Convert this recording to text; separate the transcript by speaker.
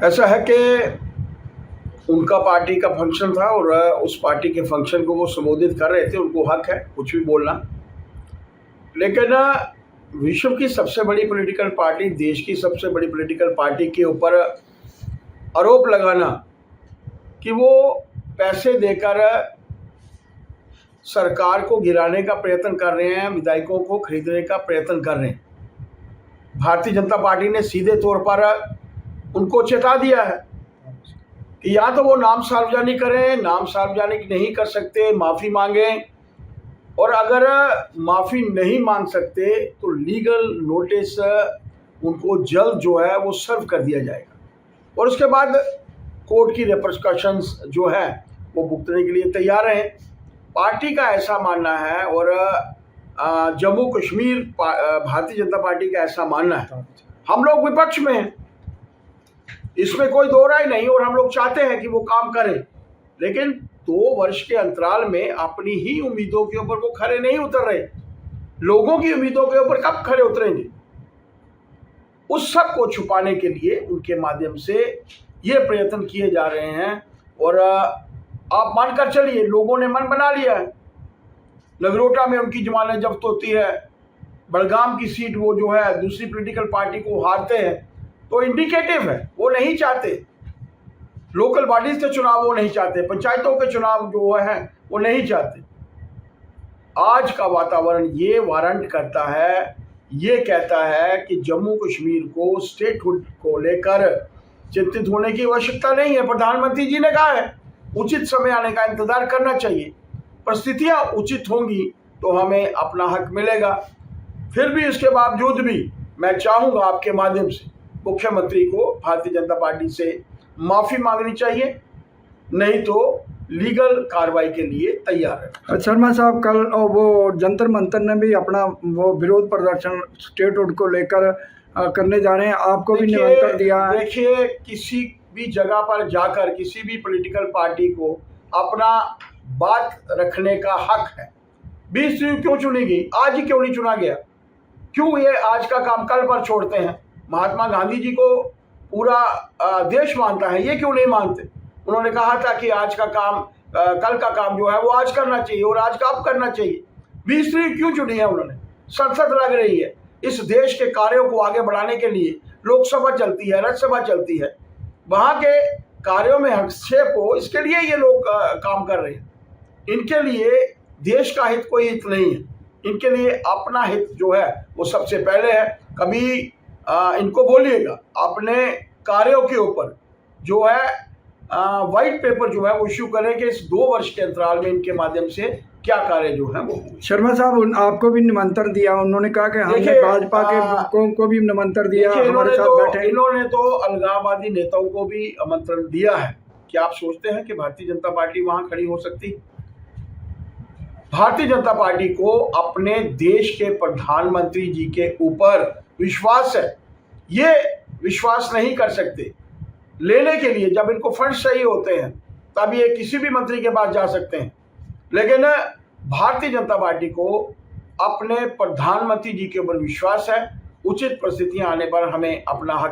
Speaker 1: ऐसा है कि उनका पार्टी का फंक्शन था और उस पार्टी के फंक्शन को वो संबोधित कर रहे थे। उनको हक है कुछ भी बोलना, लेकिन विश्व की सबसे बड़ी पॉलिटिकल पार्टी, देश की सबसे बड़ी पॉलिटिकल पार्टी के ऊपर आरोप लगाना कि वो पैसे देकर सरकार को गिराने का प्रयत्न कर रहे हैं, विधायकों को खरीदने का प्रयत्न कर रहे हैं। भारतीय जनता पार्टी ने सीधे तौर पर उनको चेता दिया है कि या तो वो नाम सार्वजनिक करें, नाम सार्वजनिक नहीं कर सकते, माफ़ी मांगें, और अगर माफ़ी नहीं मांग सकते तो लीगल नोटिस उनको जल्द जो है वो सर्व कर दिया जाएगा और उसके बाद कोर्ट की रिपरकशंस जो है वो भुगतने के लिए तैयार हैं। पार्टी का ऐसा मानना है और जम्मू कश्मीर भारतीय जनता पार्टी का ऐसा मानना है। हम लोग विपक्ष में हैं, इसमें कोई दो राय नहीं, और हम लोग चाहते हैं कि वो काम करें, लेकिन 2 वर्ष के अंतराल में अपनी ही उम्मीदों के ऊपर वो खरे नहीं उतर रहे। लोगों की उम्मीदों के ऊपर कब खरे उतरेंगे? उस सब को छुपाने के लिए उनके माध्यम से ये प्रयत्न किए जा रहे हैं। और आप मानकर चलिए, लोगों ने मन बना लिया है। नगरोटा में उनकी जमानत जब्त होती है, बड़गाम की सीट वो जो है दूसरी पॉलिटिकल पार्टी को हारते हैं, तो इंडिकेटिव है वो नहीं चाहते। लोकल बॉडीज के चुनाव वो नहीं चाहते, पंचायतों के चुनाव जो है वो नहीं चाहते। आज का वातावरण ये वारंट करता है, ये कहता है कि जम्मू कश्मीर को स्टेटहुड को लेकर चिंतित होने की आवश्यकता नहीं है। प्रधानमंत्री जी ने कहा है उचित समय आने का इंतजार करना चाहिए, परिस्थितियां उचित होंगी तो हमें अपना हक मिलेगा। फिर भी इसके बावजूद भी मैं चाहूँगा आपके माध्यम से मुख्यमंत्री को भारतीय जनता पार्टी से माफ़ी मांगनी चाहिए, नहीं तो लीगल कार्रवाई के लिए तैयार है।
Speaker 2: शर्मा साहब, कल वो जंतर मंतर ने भी अपना वो विरोध प्रदर्शन स्टेटहुड को लेकर करने जा रहे हैं, आपको भी निमंत्रण दिया है।
Speaker 1: देखिए, किसी भी जगह पर जाकर किसी भी पॉलिटिकल पार्टी को अपना बात रखने का हक है। 20 क्यों चुनी गई? आज ही क्यों नहीं चुना गया? क्यों ये आज का काम कल पर छोड़ते हैं? महात्मा गांधी जी को पूरा देश मानता है, ये क्यों नहीं मानते? उन्होंने कहा था कि आज का काम कल का काम जो है वो आज करना चाहिए और आज का अब करना चाहिए। 20 क्यों चुनी है उन्होंने? संसद लग रही है, इस देश के कार्यों को आगे बढ़ाने के लिए लोकसभा चलती है, राज्यसभा चलती है, वहाँ के कार्यों में हस्तक्षेप हो, इसके लिए ये लोग काम कर रहे हैं। इनके लिए देश का हित कोई हित नहीं है, इनके लिए अपना हित जो है वो सबसे पहले है। कभी इनको बोलिएगा अपने कार्यों के ऊपर जो है वाइट पेपर जो है वो इश्यू करें कि इस 2 वर्ष के अंतराल में इनके माध्यम से क्या कार्य जो है वो।
Speaker 2: शर्मा साहब, आपको भी निमंत्रण दिया, उन्होंने कहा कि हमने भाजपा के को भी निमंत्रण दिया, हमारे साथ बैठे।
Speaker 1: इन्होंने तो अलगाववादी नेताओं को भी आमंत्रण दिया है। क्या आप सोचते हैं कि भारतीय जनता पार्टी वहां खड़ी हो सकती? भारतीय जनता पार्टी को अपने देश के प्रधानमंत्री जी के ऊपर विश्वास है। ये विश्वास नहीं कर सकते लेने के लिए, जब इनको फंड चाहिए होते हैं तब ये किसी भी मंत्री के पास जा सकते हैं, लेकिन भारतीय जनता पार्टी को अपने प्रधानमंत्री जी के ऊपर विश्वास है। उचित परिस्थितियां आने पर हमें अपना हक